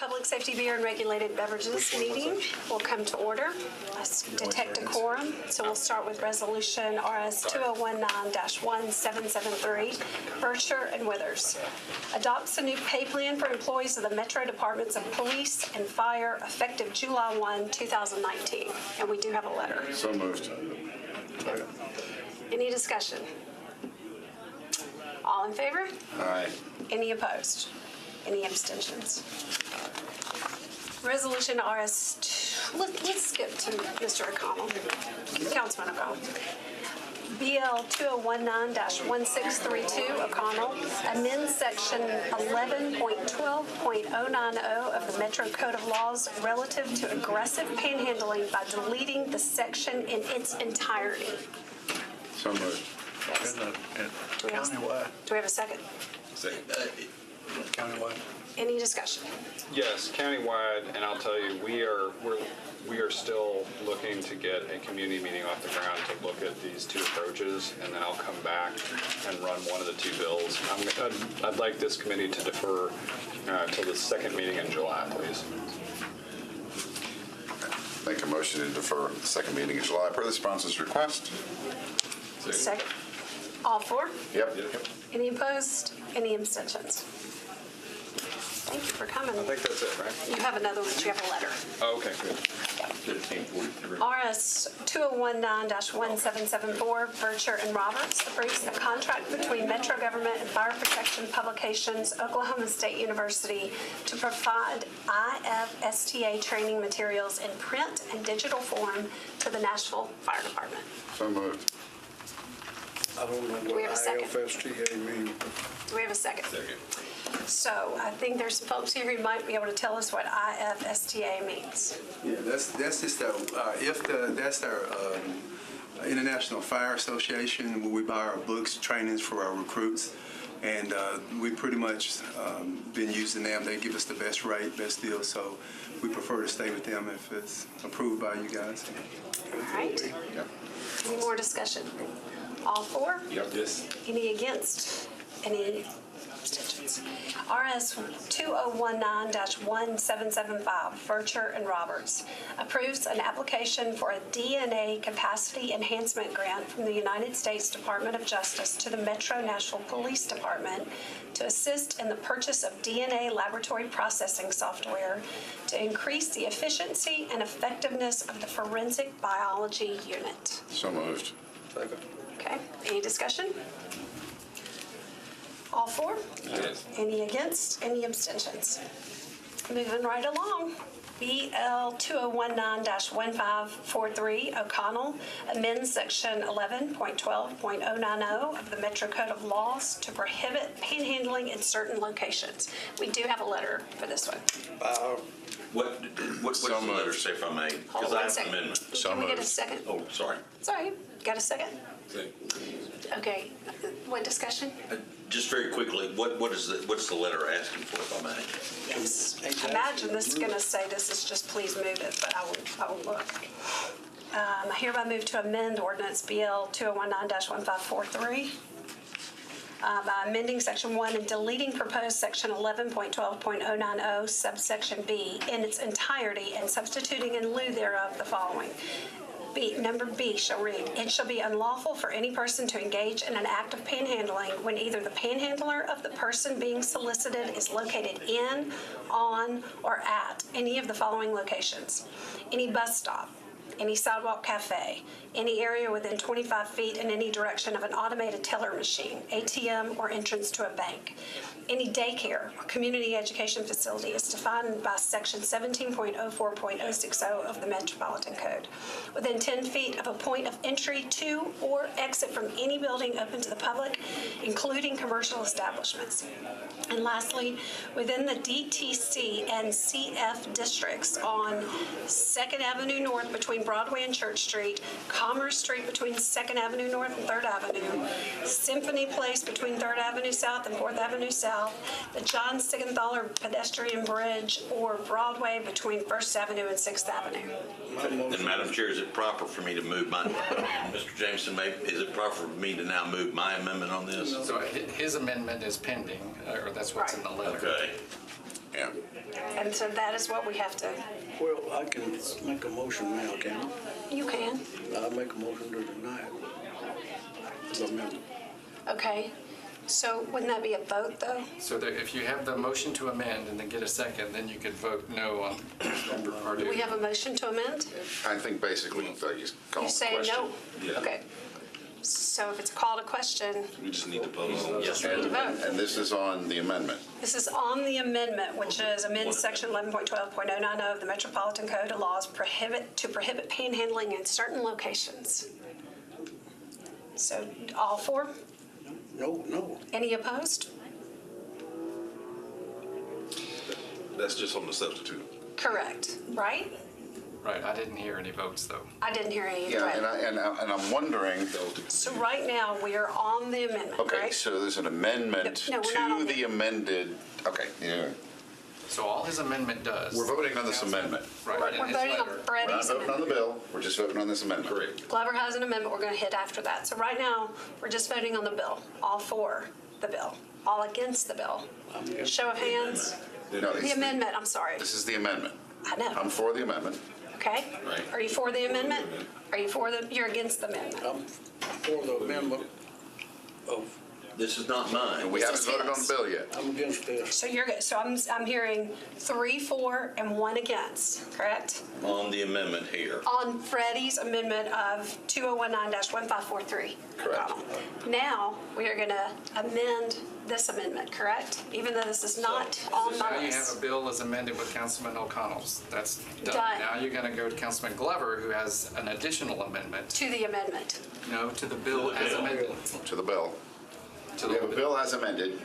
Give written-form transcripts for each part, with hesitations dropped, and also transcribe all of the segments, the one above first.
Public Safety Beer and Regulated Beverages meeting will come to order. Let's detect a quorum. So we'll start with Resolution RS 2019-1773, Bircher and Withers. Adopts a new pay plan for employees of the Metro Departments of Police and Fire effective July 1, 2019. And we do have a letter. So moved. Any discussion? All in favor? Aye. Any opposed? Any abstentions? Resolution RS, let's skip to Mr. O'Connell, Councilman O'Connell. BL 2019-1632, O'Connell, amends section 11.12.090 of the Metro Code of Laws relative to aggressive panhandling by deleting the section in its entirety. So moved. Yes. Do we have a second? Second. Countywide. Any discussion? Yes, countywide, and I'll tell you, we are still looking to get a community meeting off the ground to look at these two approaches, and then I'll come back and run one of the two bills. I'd like this committee to defer till the second meeting in July, please. Make a motion to defer the second meeting in July per the sponsor's request. Second. All four? Yep. Any opposed? Any abstentions? Thank you for coming. I think that's it, right? You have another one, but you have a letter. Oh, okay, good. 1543. RS 2019-1774, Bircher and Roberts approves the contract between Metro Government and Fire Protection Publications, Oklahoma State University, to provide IFSTA training materials in print and digital form to the Nashville Fire Department. So moved. I don't know Do we what have a second? IFSTA means. Do we have a second? Second. So I think there's some folks here who might be able to tell us what IFSTA means. Yeah, that's just that's our International Fire Association, where we buy our books, trainings for our recruits, and we pretty much been using them. They give us the best rate, best deal, so we prefer to stay with them if it's approved by you guys. All right. Yep. Any more discussion? All four? Yep. Yes. Any against? Any abstentions? RS 2019-1775, Bircher and Roberts, approves an application for a DNA capacity enhancement grant from the United States Department of Justice to the Metro Nashville Police Department to assist in the purchase of DNA laboratory processing software to increase the efficiency and effectiveness of the forensic biology unit. So moved. Second. Okay, any discussion? All four? Yes. Any against? Any abstentions? Moving right along. BL 2019-1543, O'Connell, amends section 11.12.090 of the Metro Code of Laws to prohibit panhandling in certain locations. We do have a letter for this one. What does the letter say, if I may? Hold Because on I one have an second. amendment. Can we get a second? Oh, sorry. Sorry, got a second? Okay, what discussion? Just very quickly, what's the letter asking for, if I may? Yes. Imagine this is going to say this is just please move it, but I will look. I hereby move to amend ordinance BL 2019-1543 by amending section 1 and deleting proposed section 11.12.090 subsection B in its entirety and substituting in lieu thereof the following. Number B shall read, it shall be unlawful for any person to engage in an act of panhandling when either the panhandler of the person being solicited is located in, on, or at any of the following locations: any bus stop, any sidewalk cafe, any area within 25 feet in any direction of an automated teller machine, ATM, or entrance to a bank. Any daycare or community education facility is defined by section 17.04.060 of the Metropolitan Code, within 10 feet of a point of entry to or exit from any building open to the public, including commercial establishments. And lastly, within the DTC and CF districts on 2nd Avenue North between Broadway and Church Street, Commerce Street between 2nd Avenue North and 3rd Avenue, Symphony Place between 3rd Avenue South and 4th Avenue South, the John Siegenthaler Pedestrian Bridge, or Broadway between 1st Avenue and 6th Avenue. And Madam Chair, is it proper for me to move my, Mr. Jameson, is it proper for me to now move my amendment on this? So his amendment is pending, or that's what's in the letter. Okay. Yeah. And so that is what we have to, Well, I can make a motion now, can I? you can, I make a motion to deny it. The amendment. okay? So wouldn't that be a vote, though? So that if you have the motion to amend and then get a second, then you could vote no on part Do we two. have a motion to amend? I think basically you call You it say question. no? Okay. So if it's called a question, We just need to vote on just need to vote. And this is on the amendment. This is on the amendment, which is amend section 11.12.090 of the Metropolitan Code of Laws to prohibit panhandling in certain locations. So all for? No. Any opposed? That's just on the substitute. Correct, right? Right, I didn't hear any votes, though. I didn't hear any. Yeah, Right. and I'm wondering, So right now, we are on the amendment, okay, right? so there's an amendment No, we're not on to the- the amended, okay, yeah. So all his amendment does. We're voting on this amendment. Right, in We're his voting on letter. We're not Freddie's voting on the amendment. bill, we're just voting on this amendment. Correct. Glover has an amendment we're going to hit after that. So right now, we're just voting on the bill. All for the bill. All against the bill. Show of hands. No, The amendment, I'm sorry. This is the amendment. I know. I'm for the amendment. Okay? Right. Are you for the amendment? Are you you're against the amendment? I'm for the amendment of, This is not mine. And we This haven't is voted on his. the bill yet. I'm against this. So you're good. So I'm hearing 3 for and 1 against, correct? On the amendment here. On Freddie's amendment of 2019-1543. Correct. Now, we are going to amend this amendment, correct? Even though this is not on Now my you have list. a bill as amended with Councilman O'Connell's. That's done. Done. Now you're going to go to Councilman Glover, who has an additional amendment. To the amendment. No, to the bill as amended. To the bill. To We have a bill as amended.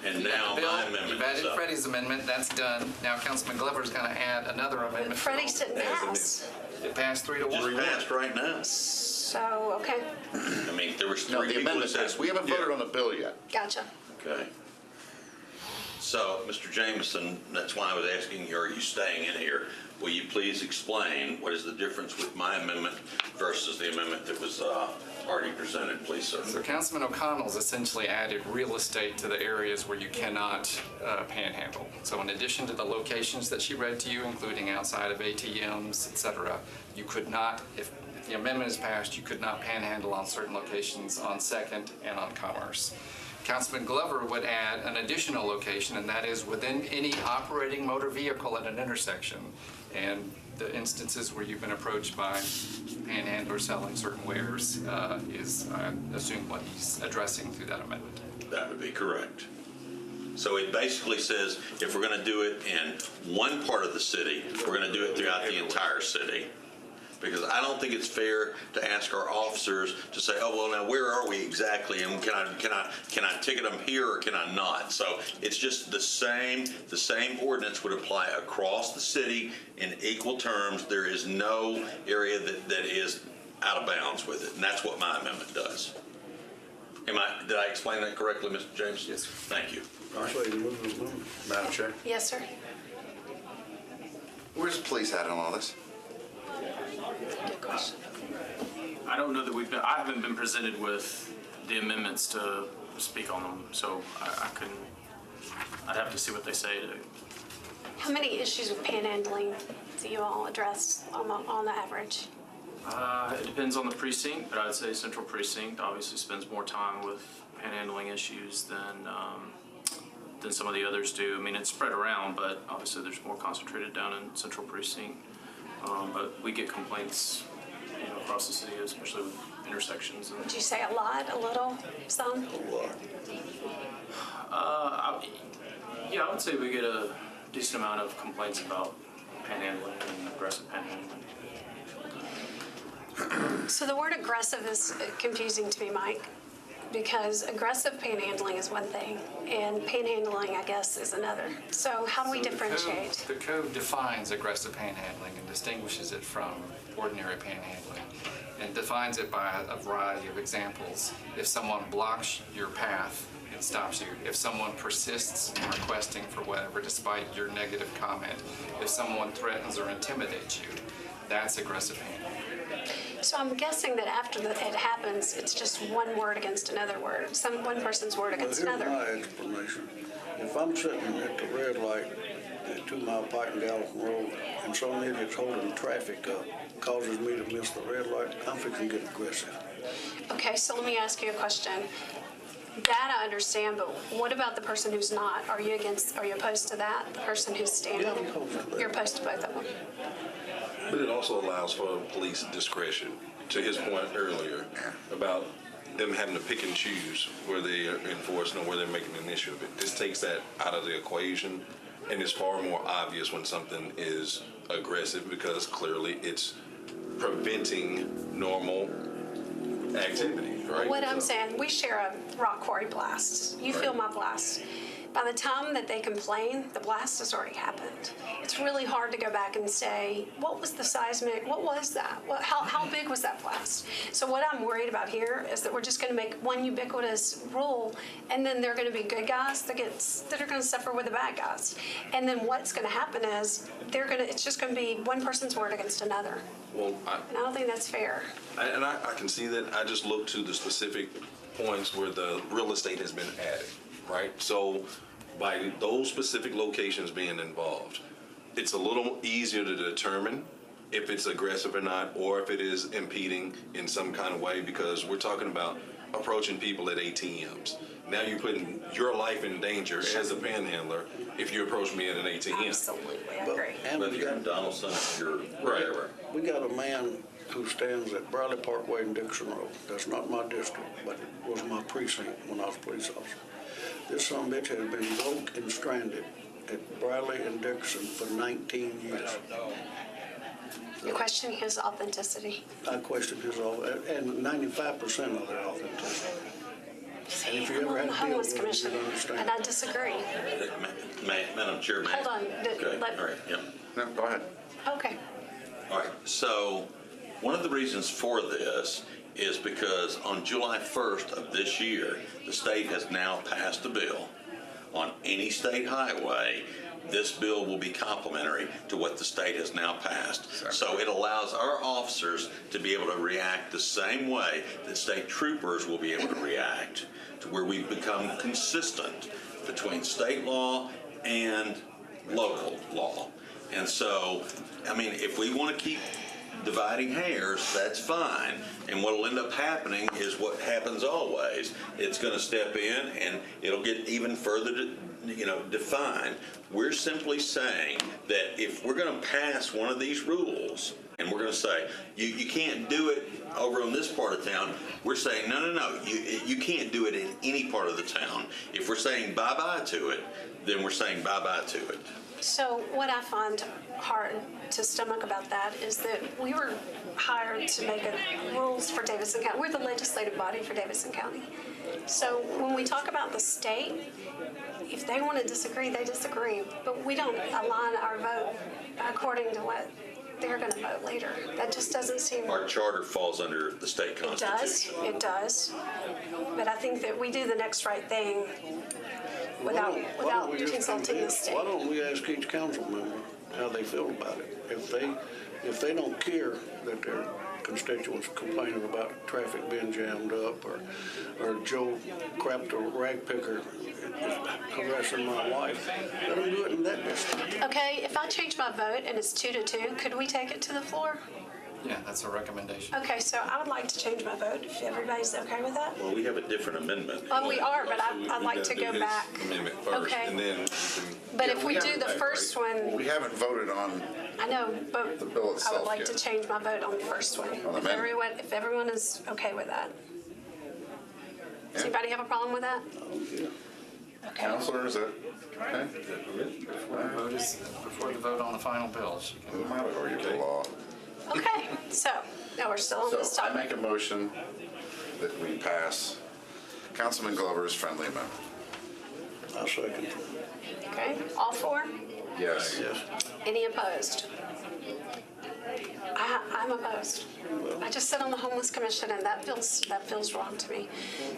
And now Bill, my you've amendment added is up. Freddie's amendment, that's done. Now Councilman Glover's going to add another amendment. Freddie's didn't pass. It passed 3 to Just 1. passed right now. So, okay, I mean, there was No, three the people amendment that said. passed. We haven't voted on the bill yet. gotcha. Okay. So, Mr. Jameson, that's why I was asking you, are you staying in here? Will you please explain what is the difference with my amendment versus the amendment that was already presented, please, sir? So Councilman O'Connell's essentially added real estate to the areas where you cannot panhandle. So in addition to the locations that she read to you, including outside of ATMs, et cetera, you could not, if the amendment is passed, you could not panhandle on certain locations on Second and on Commerce. Councilman Glover would add an additional location, and that is within any operating motor vehicle at an intersection. And the instances where you've been approached by panhandlers selling certain wares is, I assume, what he's addressing through that amendment. That would be correct. So it basically says if we're going to do it in one part of the city, we're going to do it throughout the entire city. Because I don't think it's fair to ask our officers to say, oh, well, now where are we exactly? And can I ticket them here or can I not? So it's just the same ordinance would apply across the city in equal terms. There is no area that is out of bounds with it. And that's what my amendment does. Did I explain that correctly, Mr. James? Yes, sir. Thank you. Say move the amendment. Madam Chair, Yes, sir. where's the police at on all this? Good question. I don't know that I haven't been presented with the amendments to speak on them, so I couldn't, I'd have to see what they say to. How many issues with panhandling do you all address on the average? It depends on the precinct, but I'd say Central Precinct obviously spends more time with panhandling issues than some of the others do. I mean, it's spread around, but obviously there's more concentrated down in Central Precinct. But we get complaints, across the city, especially with intersections. Would you say a lot, a little, some? Yeah, I would say we get a decent amount of complaints about panhandling and aggressive panhandling. So the word aggressive is confusing to me, Mike, because aggressive panhandling is one thing, and panhandling, I guess, is another. So how do we So differentiate? The code defines aggressive panhandling and distinguishes it from ordinary panhandling and defines it by a variety of examples. If someone blocks your path and stops you, if someone persists in requesting for whatever despite your negative comment, if someone threatens or intimidates you, that's aggressive panhandling. So I'm guessing that after it happens, it's just one word against another word, one person's word Well, against here's another. my explanation. If I'm sitting at the red light at 2 Mile Pike and Gallatin Road, and some idiot's holding traffic up, causes me to miss the red light, I'm fixing to get aggressive. Okay, so let me ask you a question. That I understand, but what about the person who's not? Are you opposed to that? The person who's standing? Yeah, I'm opposed to that. You're opposed to both of them? But it also allows for police discretion, to his point earlier, about them having to pick and choose where they are enforcing or where they're making an issue of it. This takes that out of the equation, and it's far more obvious when something is aggressive because clearly it's preventing normal activity, right? What I'm So- saying, we share a rock quarry blast. You feel Right. my blast. By the time that they complain, the blast has already happened. It's really hard to go back and say, what was the seismic? What was that? How big was that blast? So what I'm worried about here is that we're just going to make one ubiquitous rule, and then there are going to be good guys that are going to suffer with the bad guys. And then what's going to happen is it's just going to be one person's word against another. Well, And I don't think that's fair. I can see that. I just look to the specific points where the real estate has been added, right? So by those specific locations being involved, it's a little easier to determine if it's aggressive or not, or if it is impeding in some kind of way, because we're talking about approaching people at ATMs. Now you're putting your life in danger as a panhandler if you approach me at an ATM. Absolutely, I agree. And Whether we you're got, in Donaldson or you're wherever. we got a man who stands at Bradley Parkway and Dixon Road. That's not my district, but it was my precinct when I was a police officer. This son of a bitch has been broke and stranded at Bradley and Dixon for 19 years. You're questioning his authenticity. I questioned his all, and 95% of their authenticity. And if you I'm ever on had the to deal homeless with it, commission, you'd understand. and I disagree. Madam Chair, Hold on, Okay, all right, yep. No, go ahead. Okay. All right, so one of the reasons for this is because on July 1st of this year, the state has now passed a bill on any state highway. This bill will be complementary to what the state has now passed. So it allows our officers to be able to react the same way that state troopers will be able to react, to where we become consistent between state law and local law. And so, I mean, if we want to keep dividing hairs, that's fine. And what will end up happening is what happens always. It's going to step in and it'll get even further defined. We're simply saying that if we're going to pass one of these rules and we're going to say, you can't do it over on this part of town, we're saying, no, you can't do it in any part of the town. If we're saying bye-bye to it, then we're saying bye-bye to it. So what I find hard to stomach about that is that we were hired to make rules for Davidson County. We're the legislative body for Davidson County. So when we talk about the state, if they want to disagree, they disagree. But we don't align our vote according to what they're going to vote later. That just doesn't seem... Our charter falls under the state constitution. It does. But I think that we do the next right thing without consulting the state. Why don't we ask each council member how they feel about it? If they don't care that their constituents complaining about traffic being jammed up, or Joe Crap the rag picker is harassing my wife, let them do it in that district. Okay, if I change my vote and it's 2-2, could we take it to the floor? Yeah, that's a recommendation. Okay, so I would like to change my vote, if everybody's okay with that. Well, we have a different amendment. We are, but I'd like to go back. Amendment first, Okay. and then But Yeah, if we we do haven't- the first one, We haven't voted on, I know, but The bill I would itself, like yeah. to change my vote on the first one. the amendment. If everyone is okay with that. Does anybody have a problem with that? Okay. Counselor, is that okay? Before the vote on the final bills. you can- Or you the law? Okay, so now we're still on this So I topic. make a motion that we pass Councilman Glover's friendly amendment. I second. Okay, all four? Yes. Yes. Any opposed? I'm opposed. I just sit on the homeless commission, and that feels wrong to me.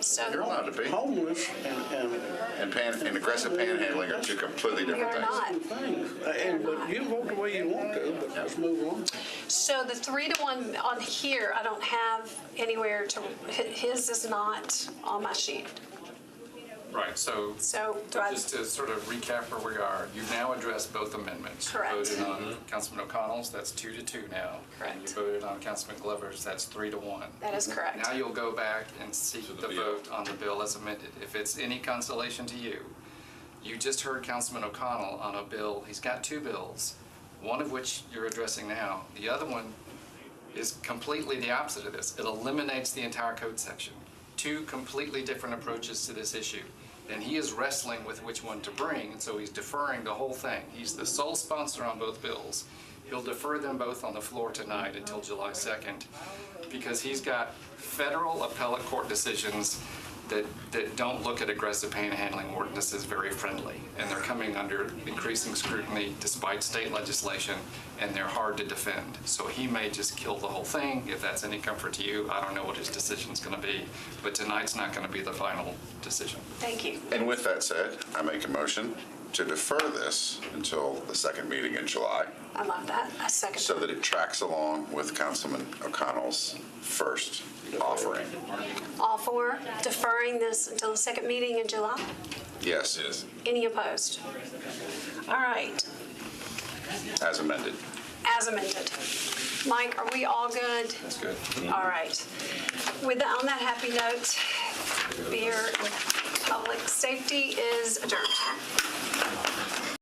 So You're allowed to be. Homeless And aggressive panhandling are two completely different you're things. not. but you vote the way you want to, but let's move on. So the 3-1 on here, I don't have anywhere to. His is not on my sheet. Right, so So do I, just to sort of recap where we are, you've now addressed both amendments. Correct. You voted on Councilman O'Connell's, that's 2-2 now. And you Correct. voted on Councilman Glover's, that's 3-1. that is correct. Now you'll go back and seek To the the bill. vote on the bill as amended. If it's any consolation to you, you just heard Councilman O'Connell on a bill, he's got two bills, one of which you're addressing now. The other one is completely the opposite of this. It eliminates the entire code section. Two completely different approaches to this issue. And he is wrestling with which one to bring, and so he's deferring the whole thing. He's the sole sponsor on both bills. He'll defer them both on the floor tonight until July 2nd, because he's got federal appellate court decisions that don't look at aggressive panhandling ordinances very friendly. And they're coming under increasing scrutiny despite state legislation, and they're hard to defend. So he may just kill the whole thing, if that's any comfort to you. I don't know what his decision's gonna be, but tonight's not gonna be the final decision. Thank you. And with that said, I make a motion to defer this until the second meeting in July I love that. I second. so that it tracks along with Councilman O'Connell's first offering. All for deferring this until the second meeting in July? Yes. Yes. Any opposed? All right, As amended. as amended. Mike, are we all good? That's good. All right. On that happy note, beer and public safety is adjourned.